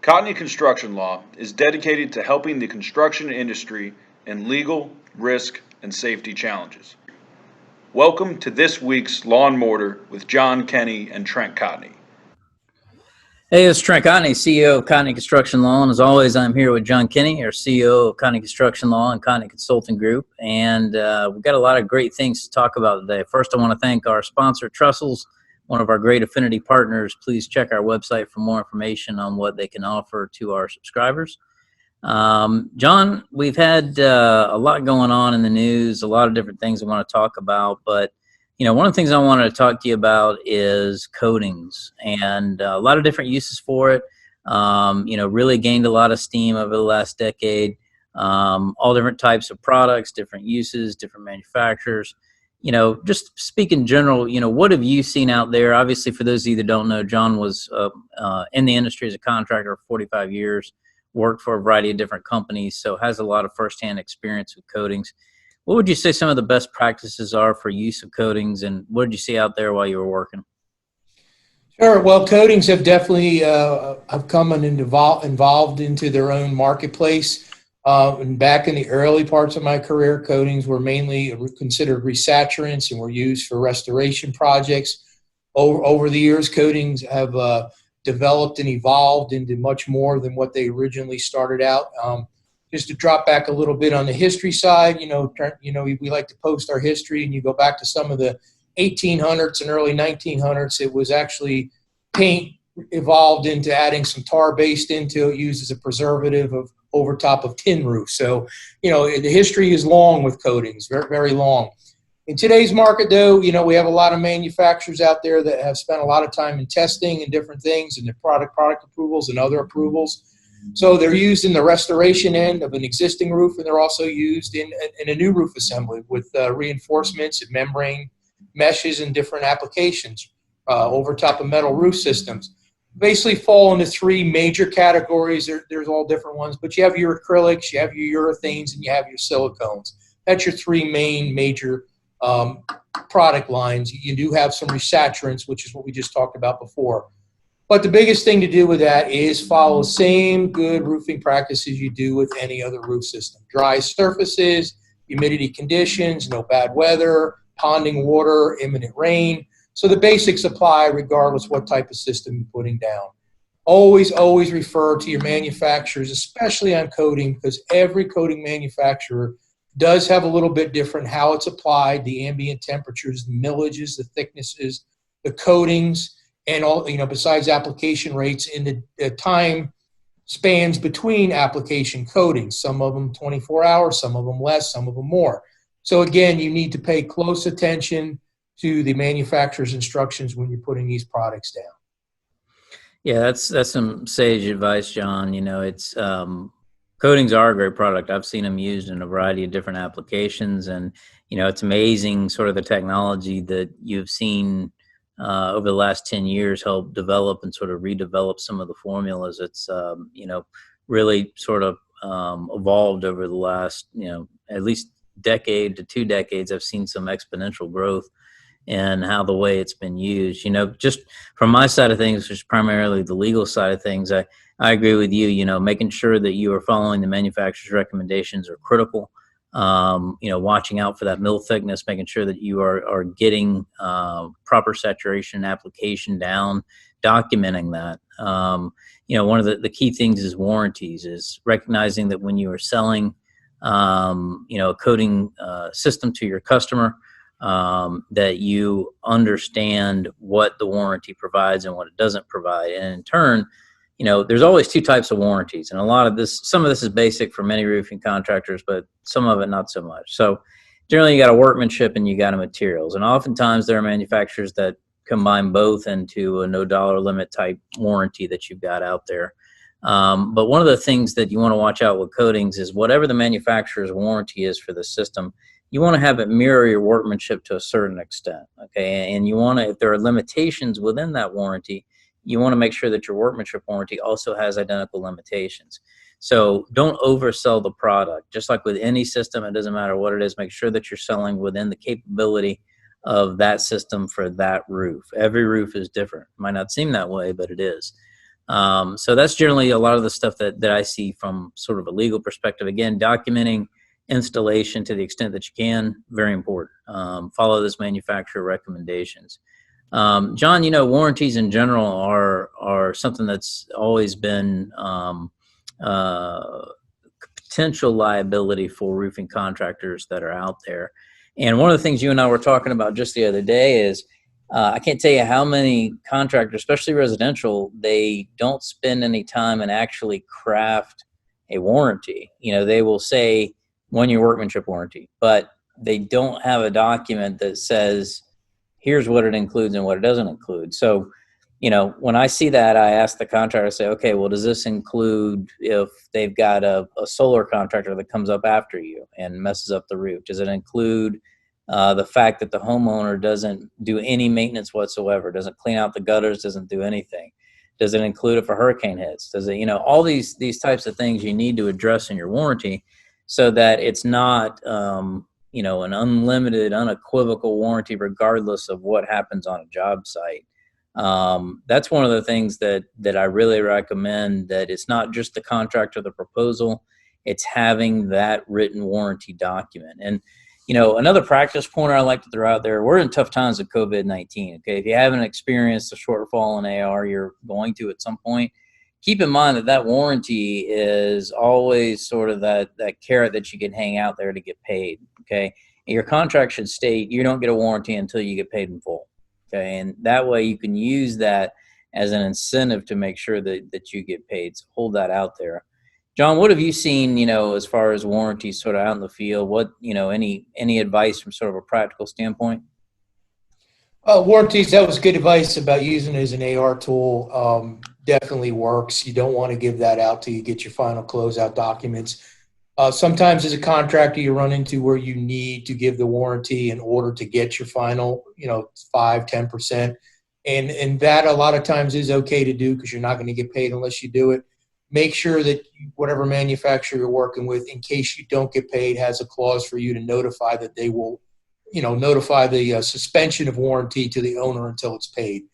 Cottony Construction Law is dedicated to helping the construction industry in legal, risk, and safety challenges. Welcome to this week's Law and Mortar with John Kenny and Trent Cottony. Hey, it's Trent Cottony, CEO of Cottony Construction Law, and as always, I'm here with John Kenny, our CEO of Cottony Construction Law and Cottony Consulting Group, and we've got a lot of great things to talk about today. First, I want to thank our sponsor, Trussell's, one of our great affinity partners. Please check our website for more information on what they can offer to our subscribers. John, we've had a lot going on in the news, a lot of different things I want to talk about, but one of the things I wanted to talk to you about is coatings and a lot of different uses for it. Really gained a lot of steam over the last decade. All different types of products, different uses, different manufacturers. Just speak in general, what have you seen out there? Obviously, for those of you that don't know, John was in the industry as a contractor for 45 years, worked for a variety of different companies, so has a lot of firsthand experience with coatings. What would you say some of the best practices are for use of coatings, and what did you see out there while you were working? Sure. Well, coatings have definitely have come and involved into their own marketplace. And back in the early parts of my career, coatings were mainly considered resaturants and were used for restoration projects. Over the years, coatings have developed and evolved into much more than what they originally started out. Just to drop back a little bit on the history side, we like to post our history, and you go back to some of the 1800s and early 1900s, it was actually paint evolved into adding some tar based into it, used as a preservative over top of tin roofs. So, the history is long with coatings, very, very long. In today's market, though, we have a lot of manufacturers out there that have spent a lot of time in testing and different things, and their product approvals and other approvals. So they're used in the restoration end of an existing roof, and they're also used in a new roof assembly with reinforcements and membrane meshes and different applications over top of metal roof systems. Basically fall into three major categories. There's all different ones, but you have your acrylics, you have your urethanes, and you have your silicones. That's your three major product lines. You do have some resaturants, which is what we just talked about before. But the biggest thing to do with that is follow the same good roofing practices you do with any other roof system. Dry surfaces, humidity conditions, no bad weather, ponding water, imminent rain. So the basics apply regardless what type of system you're putting down. Always refer to your manufacturers, especially on coating, because every coating manufacturer does have a little bit different how it's applied, the ambient temperatures, the millages, the thicknesses, the coatings, and all, besides application rates in the time spans between application coatings. Some of them 24 hours, some of them less, some of them more. So again, you need to pay close attention to the manufacturer's instructions when you're putting these products down. Yeah, that's some sage advice, John. It's coatings are a great product. I've seen them used in a variety of different applications, and it's amazing sort of the technology that you've seen over the last 10 years help develop and sort of redevelop some of the formulas. It's really sort of evolved over the last at least decade to 2 decades. I've seen some exponential growth in how the way it's been used. Just from my side of things, which is primarily the legal side of things, I agree with you. Making sure that you are following the manufacturer's recommendations are critical. Watching out for that mill thickness, making sure that you are getting proper saturation application down, documenting that. One of the key things is warranties, is recognizing that when you are selling, a coating system to your customer, that you understand what the warranty provides and what it doesn't provide. And in turn, there's always two types of warranties, and some of this is basic for many roofing contractors, but some of it not so much. So generally you got a workmanship and you got a materials, and oftentimes there are manufacturers that combine both into a no dollar limit type warranty that you've got out there. But one of the things that you want to watch out with coatings is whatever the manufacturer's warranty is for the system, you want to have it mirror your workmanship to a certain extent, okay? And you want to, if there are limitations within that warranty, you want to make sure that your workmanship warranty also has identical limitations. So don't oversell the product. Just like with any system, it doesn't matter what it is, make sure that you're selling within the capability of that system for that roof. Every roof is different. It might not seem that way, but it is. So that's generally a lot of the stuff that I see from sort of a legal perspective. Again, documenting installation to the extent that you can, very important. Follow those manufacturer recommendations. John, warranties in general are something that's always been potential liability for roofing contractors that are out there. And one of the things you and I were talking about just the other day is I can't tell you how many contractors, especially residential, they don't spend any time and actually craft a warranty. They will say 1-year workmanship warranty, but they don't have a document that says, here's what it includes and what it doesn't include. So, when I see that, I ask the contractor, I say, okay, well, does this include if they've got a solar contractor that comes up after you and messes up the roof? Does it include the fact that the homeowner doesn't do any maintenance whatsoever, doesn't clean out the gutters, doesn't do anything? Does it include if a hurricane hits? Does it, all these types of things you need to address in your warranty so that it's not, an unlimited, unequivocal warranty regardless of what happens on a job site. That's one of the things that I really recommend, that it's not just the contract or the proposal, it's having that written warranty document. And, another practice pointer I like to throw out there, we're in tough times with COVID-19. Okay. If you haven't experienced a shortfall in AR, you're going to at some point. Keep in mind that warranty is always sort of that carrot that you can hang out there to get paid. Okay. And your contract should state you don't get a warranty until you get paid in full. Okay, and that way you can use that as an incentive to make sure that you get paid. So hold that out there. John, what have you seen, as far as warranties sort of out in the field? What, any advice from sort of a practical standpoint? Warranties, that was good advice about using it as an AR tool. Definitely works. You don't want to give that out till you get your final closeout documents. Sometimes as a contractor, you run into where you need to give the warranty in order to get your final, 5-10%. And that a lot of times is okay to do because you're not going to get paid unless you do it. Make sure that whatever manufacturer you're working with, in case you don't get paid, has a clause for you to notify that they will, notify the suspension of warranty to the owner until it's paid.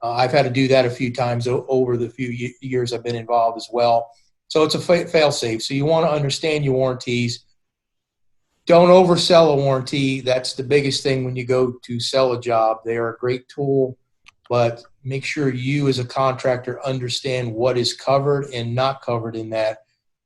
I've had to do that a few times over the few years I've been involved as well. So it's a fail-safe. So you want to understand your warranties. Don't oversell a warranty. That's the biggest thing when you go to sell a job. They are a great tool, but make sure you as a contractor understand what is covered and not covered in that,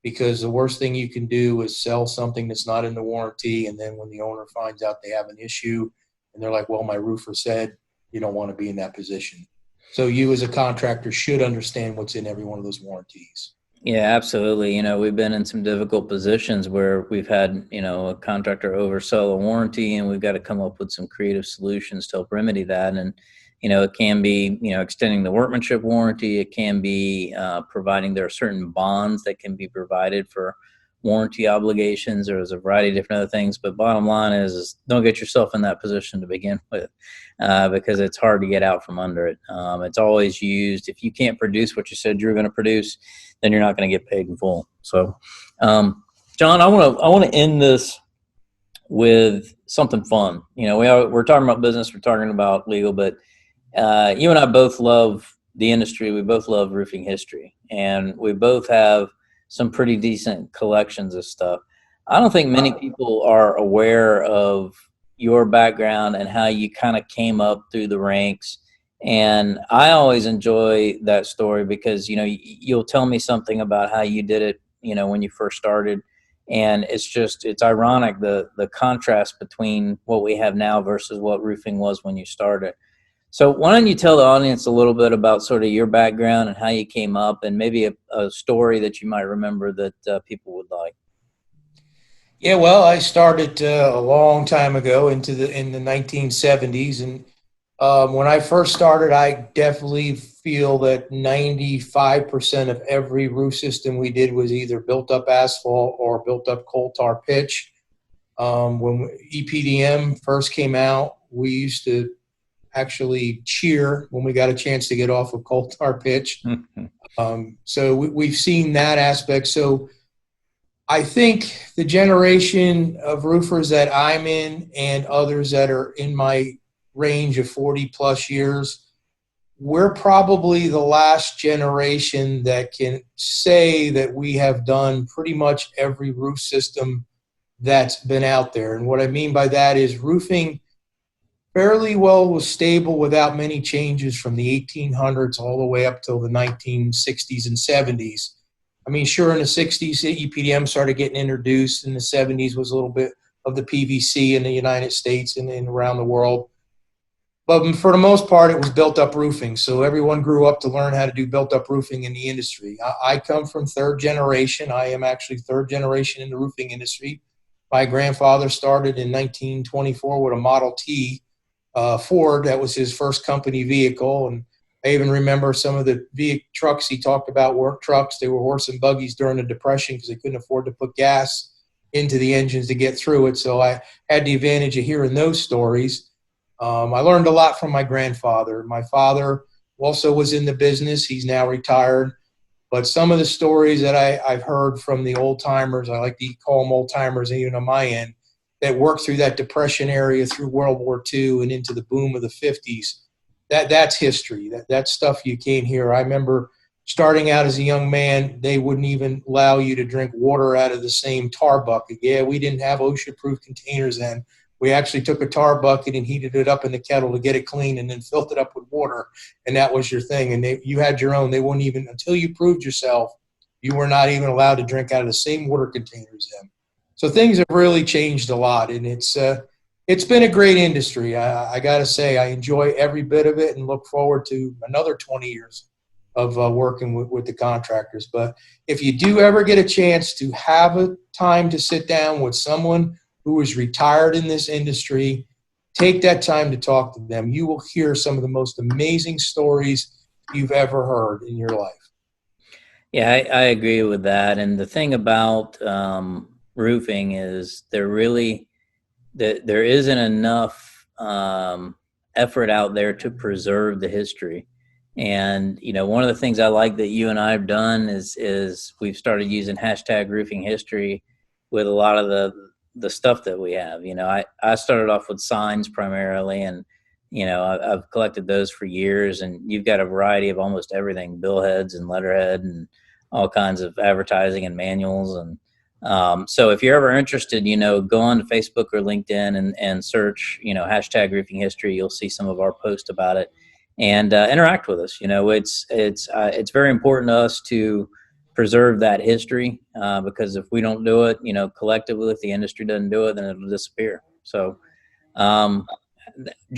because the worst thing you can do is sell something that's not in the warranty, and then when the owner finds out they have an issue and they're like, well, my roofer said, you don't want to be in that position. So you as a contractor should understand what's in every one of those warranties. Yeah, absolutely. We've been in some difficult positions where we've had, a contractor oversell a warranty, and we've got to come up with some creative solutions to help remedy that. And, it can be, extending the workmanship warranty. It can be providing, there are certain bonds that can be provided for warranty obligations. There's a variety of different other things. But bottom line is don't get yourself in that position to begin with, because it's hard to get out from under it. It's always used. If you can't produce what you said you're going to produce, then you're not going to get paid in full. So, John, I want to end this with something fun. We're talking about business, we're talking about legal, but you and I both love the industry. We both love roofing history, and we both have some pretty decent collections of stuff. I don't think many people are aware of your background and how you kind of came up through the ranks. And I always enjoy that story because, you'll tell me something about how you did it, when you first started. And it's ironic, the contrast between what we have now versus what roofing was when you started. So why don't you tell the audience a little bit about sort of your background and how you came up, and maybe a story that you might remember that people would like. Yeah, well, I started a long time ago in the 1970s, and when I first started, I definitely feel that 95% of every roof system we did was either built-up asphalt or built-up coal tar pitch. When EPDM first came out, we used to actually cheer when we got a chance to get off of coal tar pitch. So we've seen that aspect. So I think the generation of roofers that I'm in and others that are in my range of 40 plus years, we're probably the last generation that can say that we have done pretty much every roof system that's been out there. And what I mean by that is roofing fairly well was stable without many changes from the 1800s all the way up till the 1960s and 70s. I mean, sure, in the 60s, EPDM started getting introduced. In the 70s was a little bit of the PVC in the United States and around the world. But for the most part, it was built-up roofing. So everyone grew up to learn how to do built-up roofing in the industry. I come from third generation. I am actually third generation in the roofing industry. My grandfather started in 1924 with a Model T Ford. That was his first company vehicle. And I even remember some of the trucks he talked about, work trucks. They were horse and buggies during the Depression because they couldn't afford to put gas into the engines to get through it. So I had the advantage of hearing those stories. I learned a lot from my grandfather. My father also was in the business. He's now retired. But some of the stories that I've heard from the old timers, I like to call them old timers even on my end, that worked through that Depression area through World War II and into the boom of the 50s, that's history. That's stuff you can't hear. I remember starting out as a young man, they wouldn't even allow you to drink water out of the same tar bucket. Yeah, we didn't have OSHA-proof containers then. We actually took a tar bucket and heated it up in the kettle to get it clean and then filled it up with water, and that was your thing. And you had your own. They wouldn't even, until you proved yourself, you were not even allowed to drink out of the same water containers then. So things have really changed a lot, and it's been a great industry. I got to say, I enjoy every bit of it and look forward to another 20 years of working with the contractors. But if you do ever get a chance to have a time to sit down with someone who is retired in this industry, take that time to talk to them. You will hear some of the most amazing stories you've ever heard in your life. Yeah, I agree with that. And the thing about roofing is there isn't enough effort out there to preserve the history. And one of the things I like that you and I have done is we've started using hashtag roofing history with a lot of the stuff that we have. I started off with signs primarily, and I've collected those for years. And you've got a variety of almost everything: billheads and letterhead and all kinds of advertising and manuals. And so if you're ever interested, go on to Facebook or LinkedIn and search, hashtag roofing history. You'll see some of our posts about it, and interact with us. It's very important to us to preserve that history, because if we don't do it, collectively, if the industry doesn't do it, then it'll disappear. So, John,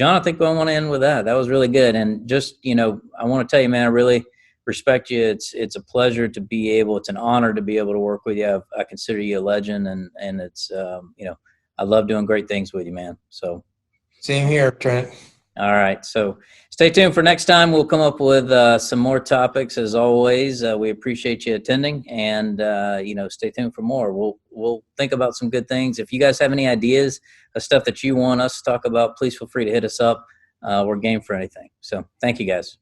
I think I want to end with that. That was really good. And just, I want to tell you, man, I really respect you. It's a pleasure to be able, it's an honor to be able to work with you. I consider you a legend, and it's, I love doing great things with you, man. So Same here, Trent. all right. So stay tuned for next time. We'll come up with some more topics. As always, we appreciate you attending, and stay tuned for more. We'll think about some good things. If you guys have any ideas of stuff that you want us to talk about, please feel free to hit us up. We're game for anything. So thank you, guys.